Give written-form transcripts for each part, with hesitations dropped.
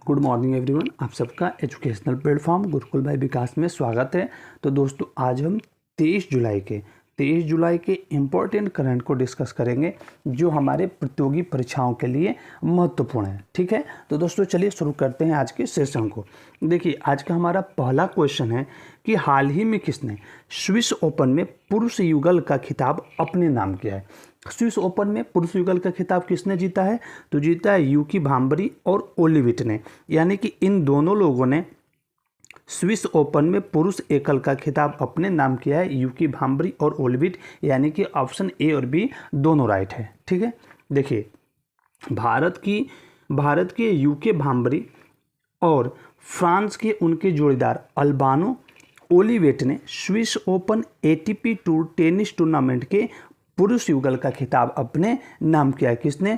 Good morning everyone, आप सबका educational platform Gurukul भाई विकास में स्वागत है। तो दोस्तों आज हम 23 जुलाई के इम्पोर्टेंट करंट को डिस्कस करेंगे जो हमारे प्रतियोगी परीक्षाओं के लिए महत्वपूर्ण है। ठीक है, तो दोस्तों चलिए शुरू करते हैं आज के सेशन को। देखिए आज का हमारा पहला क्वेश्चन है कि हाल ही में किसने स्विस ओपन में पुरुष युगल का खिताब अपने नाम किया है। स्विस ओपन में पुरुष युगल का खिताब किसने जीता है? तो जीता है यूकी भांबरी और ओलिविट ने, यानी कि इन दोनों लोगों ने स्विस ओपन में पुरुष एकल का खिताब अपने नाम किया है, यूकी भांबरी और ओलिविट, यानी कि ऑप्शन ए और बी दोनों राइट है। ठीक है, देखिए भारत के यूके भांबरी और फ्रांस के उनके जोड़ीदार अल्बानो ओलिवेट ने Swiss open ATP tour tennis tournament के पुरुष युगल का खिताब अपने नाम किया है। किसने?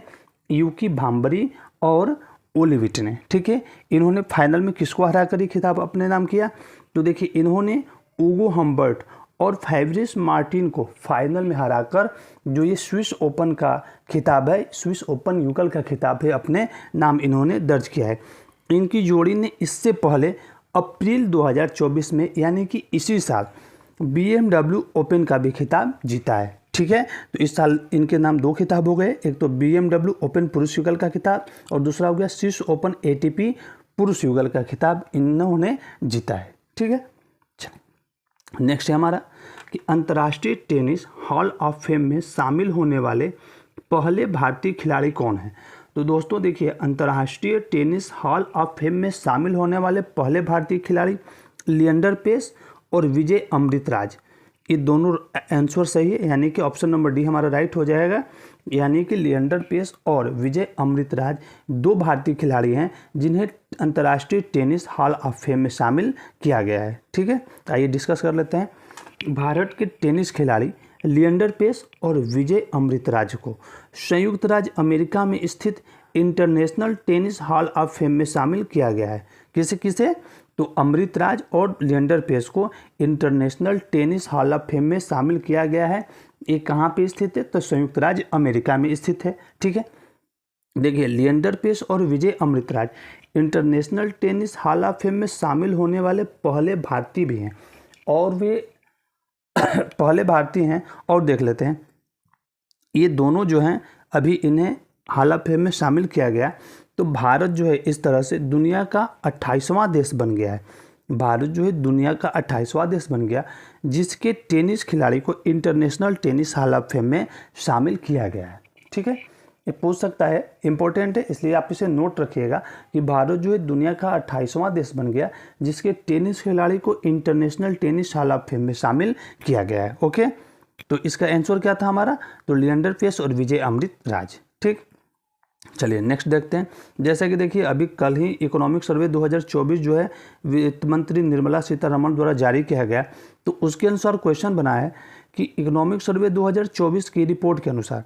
यूकी भांबरी और ओलिविट ने। ठीक है, इन्होंने फाइनल में किसको हरा कर खिताब अपने नाम किया? तो देखिए इन्होंने ऊगो हम्बर्ट और फैब्रिस मार्टिन को फाइनल में हराकर जो ये स्विस ओपन का खिताब है, स्विस ओपन युगल का खिताब है, अपने नाम इन्होंने दर्ज किया है। इनकी जोड़ी ने इससे पहले अप्रैल 2024 में यानी कि इसी साल BMW ओपन का भी खिताब जीता है। ठीक है, तो इस साल इनके नाम दो खिताब हो गए, एक तो BMW ओपन पुरुष युगल का खिताब और दूसरा हो गया स्विस ओपन ATP पुरुष युगल का खिताब इन्होंने जीता है। ठीक है, चलिए नेक्स्ट है हमारा कि अंतर्राष्ट्रीय टेनिस हॉल ऑफ फेम में शामिल होने वाले पहले भारतीय खिलाड़ी कौन है? तो दोस्तों देखिए अंतर्राष्ट्रीय टेनिस हॉल ऑफ फेम में शामिल होने वाले पहले भारतीय खिलाड़ी लिएंडर पेस और विजय अमृतराज, ये दोनों आंसर सही है, यानी कि ऑप्शन नंबर डी हमारा राइट हो जाएगा। यानी कि लिएंडर पेस और विजय अमृतराज दो भारतीय खिलाड़ी हैं जिन्हें अंतर्राष्ट्रीय टेनिस हॉल ऑफ फेम में शामिल किया गया है। ठीक है, आइए डिस्कस कर लेते हैं। भारत के टेनिस खिलाड़ी लिएंडर पेस और विजय अमृतराज को संयुक्त राज्य अमेरिका में स्थित international Tennis Hall of Fame में शामिल किया गया है। किसे किसे? तो अमृतराज और लिएंडर पेस को international Tennis Hall of Fame में शामिल किया गया है। ये कहाँ पे स्थित है? तो संयुक्त राज्य अमेरिका में स्थित है। ठीक है, देखिए लिएंडर पेस और Vijay Amritraj International Tennis Hall of Fame में शामिल होने वाले पहले भारतीय भी हैं और वे पहले भारतीय हैं। और देख लेते हैं ये दोनों जो हैं अभी इन्हें हॉल ऑफ फेम में शामिल किया गया। तो भारत जो है इस तरह से दुनिया का 28वां देश बन गया है। भारत जो है दुनिया का 28वां देश बन गया जिसके टेनिस खिलाड़ी को international Tennis Hall of Fame में शामिल किया गया है। ठीक है, ये पूछ सकता है, इंपॉर्टेंट है, इसलिए आप इसे नोट रखिएगा कि भारत जो है दुनिया का 28वां देश बन गया जिसके टेनिस खिलाड़ी को international Tennis Hall of Fame में शामिल किया गया है। ओके, तो इसका आंसर क्या था हमारा? तो लिएंडर पेस और विजय अमृतराज। ठीक, चलिए नेक्स्ट देखते हैं। जैसा कि देखिए अभी कल ही इकोनॉमिक सर्वे 2024 जो है वित्त मंत्री निर्मला सीतारमण द्वारा जारी किया गया, तो उसके अनुसार क्वेश्चन बना है कि इकोनॉमिक सर्वे 2024 की रिपोर्ट के अनुसार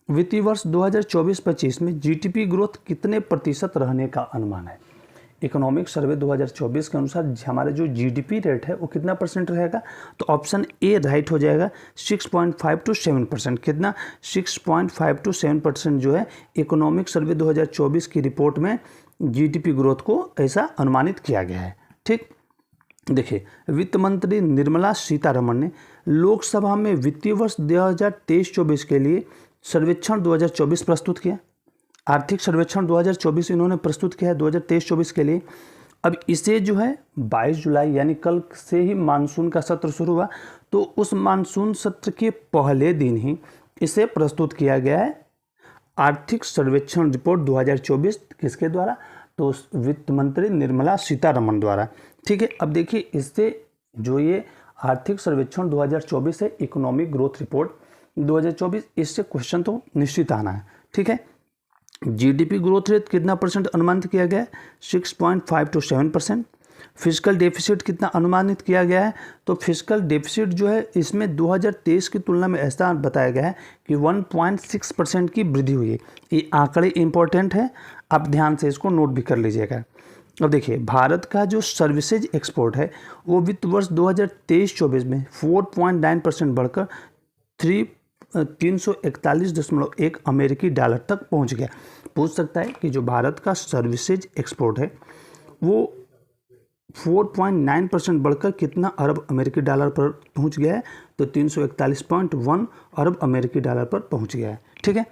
वित्तीय वर्ष 2024-25 में GDP ग्रोथ कितने प्रतिशत रहने का अनुमान है। इकोनॉमिक सर्वे 2024 के अनुसार हमारा जो GDP रेट है वो कितना परसेंट रहेगा? तो ऑप्शन ए राइट हो जाएगा, 6.5 to 7%। कितना? 6.5 to 7% जो है इकोनॉमिक सर्वे 2024 की रिपोर्ट में GDP ग्रोथ को ऐसा अनुमानित किया गया है। ठीक, देखिए वित्त मंत्री निर्मला सीतारमण ने लोकसभा में वित्तीय वर्ष 2023-24 के लिए सर्वेक्षण 2024 प्रस्तुत किया। आर्थिक सर्वेक्षण 2024 इन्होंने प्रस्तुत किया है 2023-24 के लिए। अब इसे जो है 22 जुलाई यानी कल से ही मानसून का सत्र शुरू हुआ, तो उस मानसून सत्र के पहले दिन ही इसे प्रस्तुत किया गया है। आर्थिक सर्वेक्षण रिपोर्ट 2024 किसके द्वारा? तो वित्त मंत्री निर्मला सीतारमण द्वारा। ठीक है, अब देखिए इससे जो ये आर्थिक सर्वेक्षण 2024 है, इकोनॉमिक ग्रोथ रिपोर्ट 2024, इससे क्वेश्चन तो निश्चित आना है। ठीक है, GDP ग्रोथ रेट कितना परसेंट अनुमानित किया गया है? 6.5 to 7%। फिजिकल डेफिसिट कितना अनुमानित किया गया है? तो फिजिकल डेफिसिट जो है इसमें 2023 की तुलना में ऐसा बताया गया है कि 1.6% की वृद्धि हुई है। ये आंकड़े इंपॉर्टेंट है, आप ध्यान से इसको नोट भी कर लीजिएगा। अब देखिए भारत का जो सर्विसेज एक्सपोर्ट है वो वित्त वर्ष 2023-24 में 4.9% बढ़कर 341.1 अमेरिकी डॉलर तक पहुंच गया। पूछ सकता है कि जो भारत का सर्विसेज एक्सपोर्ट है वो 4.9% बढ़कर कितना अरब अमेरिकी डॉलर पर पहुंच गया है, तो 341 अरब अमेरिकी डॉलर पर पहुंच गया है। ठीक है,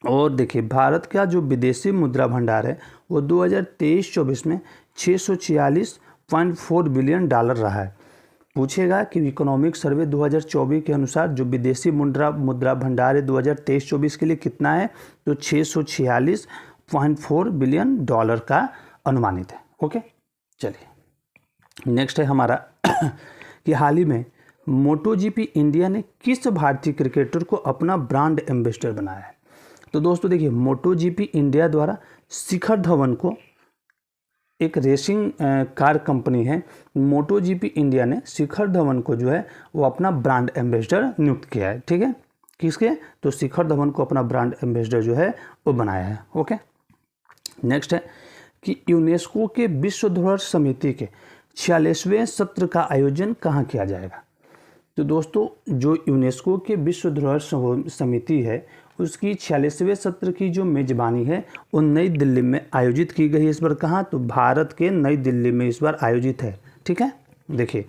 और देखिए भारत का जो विदेशी मुद्रा भंडार है वो 2023-24 में 646.4 बिलियन डॉलर रहा है। पूछेगा कि इकोनॉमिक सर्वे 2024 के अनुसार जो विदेशी मुद्रा भंडार है 2023-24 के लिए कितना है, तो 646.4 बिलियन डॉलर का अनुमानित है। ओके, चलिए नेक्स्ट है हमारा कि हाल ही में मोटोजीपी इंडिया ने किस भारतीय क्रिकेटर को अपना ब्रांड एम्बेसडर बनाया है। तो दोस्तों देखिए, मोटोजीपी इंडिया द्वारा शिखर धवन को, एक रेसिंग कार कंपनी है मोटोजीपी इंडिया ने शिखर धवन को जो है वो अपना ब्रांड एम्बेसडर नियुक्त किया है। ठीक है, किसके, तो शिखर धवन को अपना ब्रांड एम्बेसडर जो है वो बनाया है। ओके, नेक्स्ट है कि यूनेस्को के विश्व धरोहर समिति के 46वें सत्र का आयोजन कहाँ किया जाएगा। तो दोस्तों जो यूनेस्को के विश्व धरोहर समिति है उसकी 46वें सत्र की जो मेज़बानी है वो नई दिल्ली में आयोजित की गई है। इस बार कहाँ, तो भारत के नई दिल्ली में इस बार आयोजित है। ठीक है, देखिए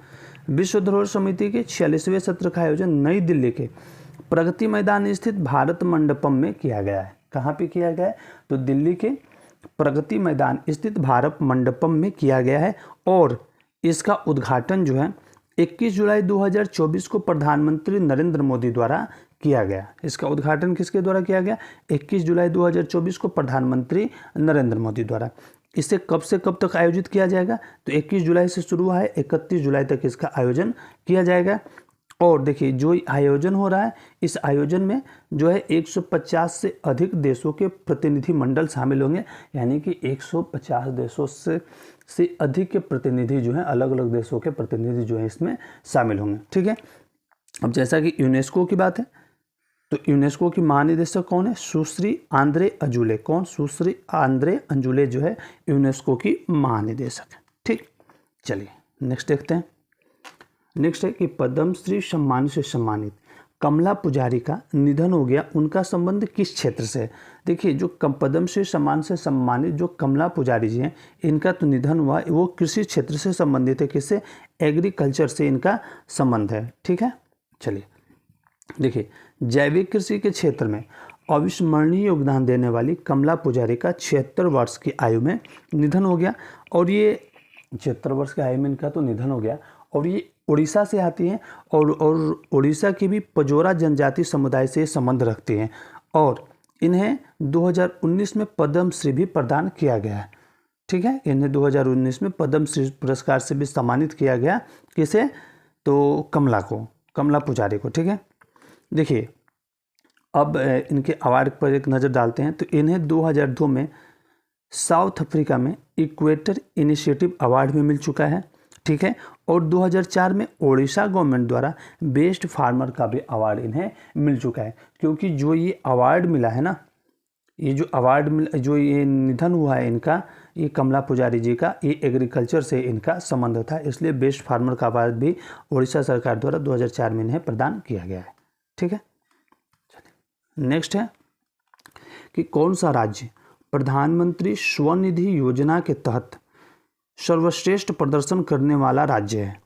विश्व धरोहर समिति के 46वें सत्र का आयोजन नई दिल्ली के प्रगति मैदान स्थित भारत मंडपम में किया गया है। कहाँ पे किया गया है, तो दिल्ली के प्रगति मैदान स्थित भारत मंडपम में किया गया है। और इसका उद्घाटन जो है 21 जुलाई 2024 को प्रधानमंत्री नरेंद्र मोदी द्वारा किया गया। इसका उद्घाटन किसके द्वारा किया गया, 21 जुलाई 2024 को प्रधानमंत्री नरेंद्र मोदी द्वारा। इसे कब से कब तक आयोजित किया जाएगा, तो 21 जुलाई से शुरू हुआ है, 31 जुलाई तक इसका आयोजन किया जाएगा। और देखिए जो आयोजन हो रहा है इस आयोजन में जो है 150 से अधिक देशों के प्रतिनिधि मंडल शामिल होंगे, यानी कि 150 देशों से अधिक के प्रतिनिधि जो हैं, अलग अलग देशों के प्रतिनिधि जो हैं इसमें शामिल होंगे। ठीक है, अब जैसा कि यूनेस्को की बात है तो यूनेस्को की महानिदेशक कौन है, सुश्री आंद्रे अजूले। कौन, सुश्री आंद्रे अजूले जो है यूनेस्को की महानिदेशक है। ठीक, चलिए नेक्स्ट देखते हैं। नेक्स्ट है कि पद्मश्री सम्मान से सम्मानित कमला पुजारी का निधन हो गया, उनका संबंध किस क्षेत्र से है। देखिए जो पद्मश्री सम्मान से सम्मानित जो कमला पुजारी जी हैं इनका तो निधन हुआ, वो कृषि क्षेत्र से संबंधित है। किससे, एग्रीकल्चर से इनका संबंध है। ठीक है, चलिए देखिए जैविक कृषि के क्षेत्र में अविस्मरणीय योगदान देने वाली कमला पुजारी का 76 वर्ष की आयु में निधन हो गया। और ये 76 वर्ष की आयु में इनका तो निधन हो गया। और ये उड़ीसा से आती हैं और उड़ीसा की भी पजोरा जनजाति समुदाय से संबंध रखती हैं। और इन्हें 2019 में पद्मश्री भी प्रदान किया गया है। ठीक है, इन्हें 2019 में पद्मश्री पुरस्कार से भी सम्मानित किया गया। किसे, तो कमला पुजारी को। ठीक है, देखिए अब इनके अवार्ड पर एक नज़र डालते हैं। तो इन्हें 2002 में साउथ अफ्रीका में इक्वेटर इनिशिएटिव अवार्ड भी मिल चुका है। ठीक है, और 2004 में ओडिशा गवर्नमेंट द्वारा बेस्ट फार्मर का भी अवार्ड इन्हें मिल चुका है। क्योंकि जो ये अवार्ड मिला है ना, ये जो अवार्ड मिला, जो ये निधन हुआ है इनका, ये कमला पुजारी जी का, ये एग्रीकल्चर से इनका संबंध था, इसलिए बेस्ट फार्मर का अवार्ड भी ओडिशा सरकार द्वारा 2004 में इन्हें प्रदान किया गया है। ठीक है, नेक्स्ट है कि कौन सा राज्य प्रधानमंत्री स्वनिधि योजना के तहत सर्वश्रेष्ठ प्रदर्शन करने वाला राज्य है।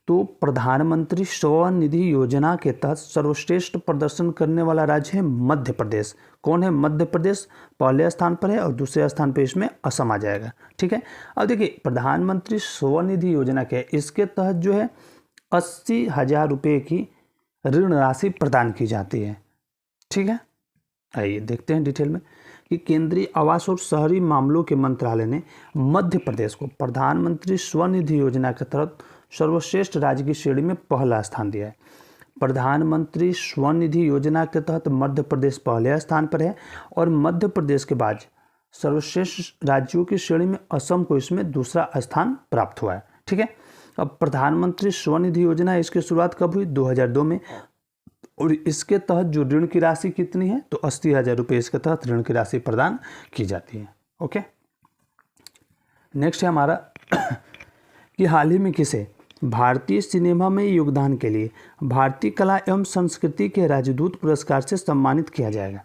तो प्रधानमंत्री स्वनिधि योजना के तहत सर्वश्रेष्ठ प्रदर्शन करने वाला राज्य है मध्य प्रदेश। कौन है, मध्य प्रदेश पहले स्थान पर है और दूसरे स्थान पर इसमें असम आ जाएगा। ठीक है, अब देखिए प्रधानमंत्री स्वनिधि योजना क्या है, इसके तहत जो है 80,000 रुपये की ऋण राशि प्रदान की जाती है। ठीक है, आइए देखते हैं डिटेल में कि केंद्रीय आवास और शहरी मामलों के मंत्रालय ने मध्य प्रदेश को प्रधानमंत्री स्वनिधि योजना के तहत सर्वश्रेष्ठ राज्य की श्रेणी में पहला स्थान दिया है। प्रधानमंत्री स्वनिधि योजना के तहत मध्य प्रदेश पहले स्थान पर है और मध्य प्रदेश के बाद सर्वश्रेष्ठ राज्यों की श्रेणी में असम को इसमें दूसरा स्थान प्राप्त हुआ है। ठीक है, अब प्रधानमंत्री स्वनिधि योजना इसकी शुरुआत कब हुई, 2002 में। और इसके तहत जो ऋण की राशि कितनी है, तो 80,000 रुपये इसके तहत ऋण की राशि प्रदान की जाती है। ओके, नेक्स्ट है हमारा कि हाल ही में किसे भारतीय सिनेमा में योगदान के लिए भारतीय कला एवं संस्कृति के राजदूत पुरस्कार से सम्मानित किया जाएगा।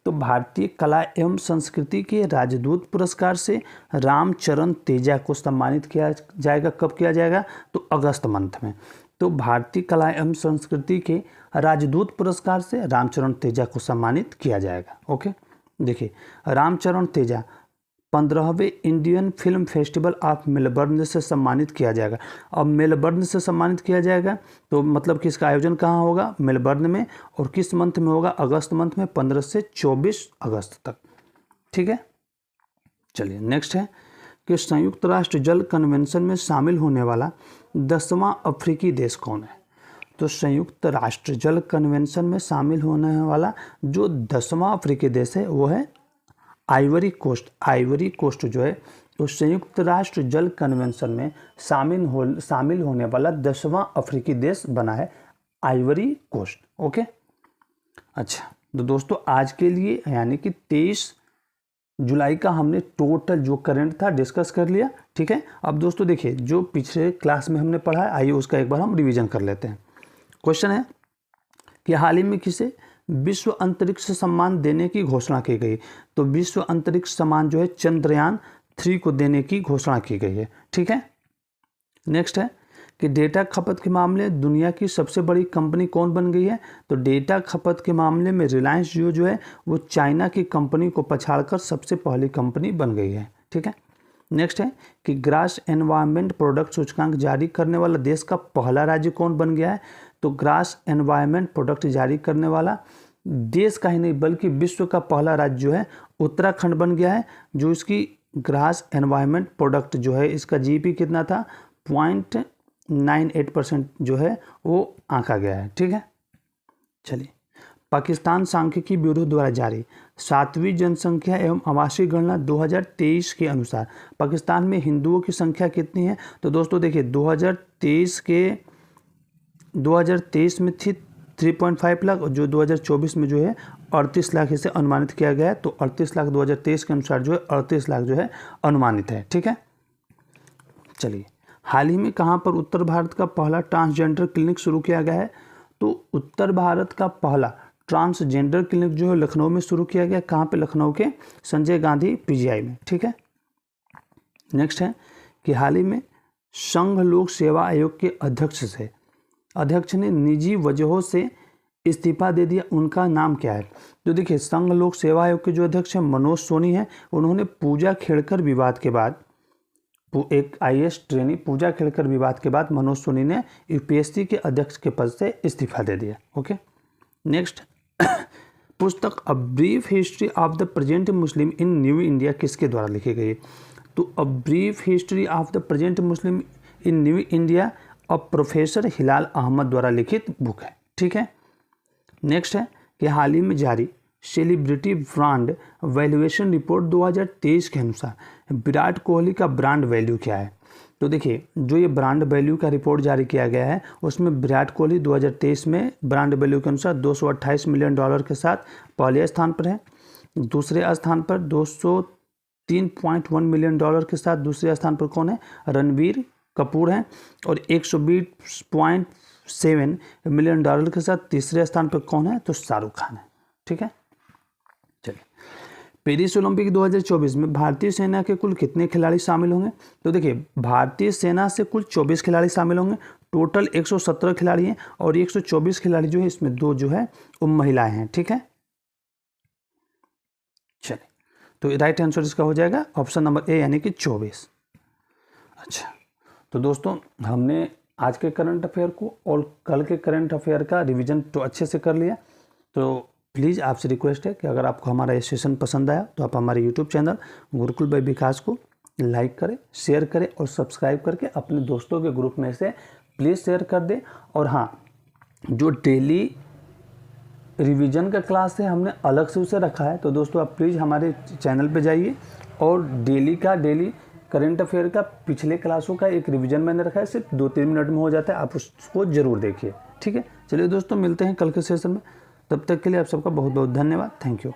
तो भारतीय कला एवं संस्कृति के राजदूत पुरस्कार से रामचरण तेजा को सम्मानित किया जाएगा। कब किया जाएगा? तो अगस्त मंथ में। तो भारतीय कला एवं संस्कृति के राजदूत पुरस्कार से रामचरण तेजा को सम्मानित किया जाएगा। ओके, देखिए रामचरण तेजा 15वें Indian Film Festival of Melbourne से सम्मानित किया जाएगा। अब मेलबर्न से सम्मानित किया जाएगा तो मतलब कि इसका आयोजन कहाँ होगा? मेलबर्न में। और किस मंथ में होगा? अगस्त मंथ में, 15 से 24 अगस्त तक। ठीक है, चलिए नेक्स्ट है कि संयुक्त राष्ट्र जल कन्वेंशन में शामिल होने वाला 10वां अफ्रीकी देश कौन है? तो संयुक्त राष्ट्र जल कन्वेंशन में शामिल होने वाला जो 10वां अफ्रीकी देश है वो है आइवरी कोस्ट। आइवरी कोस्ट जो है तो संयुक्त राष्ट्र जल कन्वेंशन में शामिल होने वाला 10वां अफ्रीकी देश बना है आइवरी कोस्ट। ओके, अच्छा तो दोस्तों आज के लिए यानी कि 23 जुलाई का हमने टोटल जो करंट था डिस्कस कर लिया। ठीक है, अब दोस्तों देखिए जो पिछले क्लास में हमने पढ़ा है आइए उसका एक बार हम रिवीजन कर लेते हैं। क्वेश्चन है कि हाल ही में किसे विश्व अंतरिक्ष सम्मान देने की घोषणा की गई? तो विश्व अंतरिक्ष सम्मान जो है चंद्रयान 3 को देने की घोषणा की गई है। ठीक है, नेक्स्ट है कि डेटा खपत के मामले दुनिया की सबसे बड़ी कंपनी कौन बन गई है? तो डेटा खपत के मामले में रिलायंस जियो जो है वो चाइना की कंपनी को पछाड़कर सबसे पहली कंपनी बन गई है। ठीक है, नेक्स्ट है कि ग्रास एनवायरनमेंट प्रोडक्ट सूचकांक जारी करने वाला देश का पहला राज्य कौन बन गया है? तो ग्रास एनवायरनमेंट प्रोडक्ट जारी करने वाला देश का ही नहीं बल्कि विश्व का पहला राज्य जो है उत्तराखंड बन गया है, जो इसकी ग्रास एनवायरनमेंट प्रोडक्ट जो है इसका जीडीपी कितना था? 0.98% जो है वो आंका गया है। ठीक है, चलिए पाकिस्तान सांख्यिकी ब्यूरो द्वारा जारी 7वीं जनसंख्या एवं आवासीय गणना 2023 के अनुसार पाकिस्तान में हिंदुओं की संख्या कितनी है? तो दोस्तों देखिए 2023 में थी 3.5 लाख और जो 2024 में जो है 38 लाख इसे अनुमानित किया गया है। तो 38 लाख 2023 के अनुसार जो है 38 लाख जो है अनुमानित है। ठीक है, चलिए हाल ही में कहाँ पर उत्तर भारत का पहला ट्रांसजेंडर क्लिनिक शुरू किया गया है? तो उत्तर भारत का पहला ट्रांसजेंडर क्लिनिक जो है लखनऊ में शुरू किया गया। कहाँ पे? लखनऊ के संजय गांधी पीजीआई में। ठीक है, नेक्स्ट है कि हाल ही में संघ लोक सेवा आयोग के अध्यक्ष ने निजी वजहों से इस्तीफा दे दिया। उनका नाम क्या है? तो देखिए संघ लोक सेवा आयोग के जो अध्यक्ष हैं मनोज सोनी हैं। उन्होंने पूजा खेड़कर विवाद के बाद एक आईएएस ट्रेनी पूजा खेड़कर विवाद के बाद मनोज सोनी ने यूपीएससी के अध्यक्ष के पद से इस्तीफा दे दिया। ओके, नेक्स्ट पुस्तक a brief history of the present Muslim in new India किसके द्वारा लिखी गई? तो a brief history of the present Muslim in new India अब प्रोफेसर हिलाल अहमद द्वारा लिखित बुक है। ठीक है, नेक्स्ट है कि हाल ही में जारी सेलिब्रिटी ब्रांड वैल्यूएशन रिपोर्ट 2023 के अनुसार विराट कोहली का ब्रांड वैल्यू क्या है? तो देखिए जो ये ब्रांड वैल्यू का रिपोर्ट जारी किया गया है उसमें विराट कोहली 2023 में ब्रांड वैल्यू के अनुसार $228 मिलियन के साथ पहले स्थान पर है। दूसरे स्थान पर 203.1 मिलियन के साथ दूसरे स्थान पर कौन है? रणबीर कपूर हैं। और 120.7 मिलियन के साथ तीसरे स्थान पर कौन है? तो शाहरुख खान है। ठीक है, चलिए पेरिस ओलंपिक 2024 में भारतीय सेना के कुल कितने खिलाड़ी शामिल होंगे? तो देखिए भारतीय सेना से कुल 24 खिलाड़ी शामिल होंगे। टोटल 117 खिलाड़ी हैं और 124 खिलाड़ी जो है इसमें 2 जो है वो महिलाएं हैं। ठीक है, चलिए तो राइट आंसर इसका हो जाएगा ऑप्शन नंबर ए यानी कि 24। अच्छा तो दोस्तों हमने आज के करंट अफेयर को और कल के करंट अफेयर का रिवीजन तो अच्छे से कर लिया। तो प्लीज़ आपसे रिक्वेस्ट है कि अगर आपको हमारा ये सेशन पसंद आया तो आप हमारे यूट्यूब चैनल गुरुकुल बाय विकास को लाइक करें, शेयर करें और सब्सक्राइब करके अपने दोस्तों के ग्रुप में से प्लीज़ शेयर कर दें। और हाँ, जो डेली रिवीजन का क्लास है हमने अलग से उसे रखा है, तो दोस्तों आप प्लीज़ हमारे चैनल पे जाइए और डेली करंट अफेयर का पिछले क्लासों का एक रिवीजन मैंने रखा है, सिर्फ 2-3 मिनट में हो जाता है, आप उसको ज़रूर देखिए। ठीक है, चलिए दोस्तों मिलते हैं कल के सेशन में, तब तक के लिए आप सबका बहुत बहुत धन्यवाद। Thank you.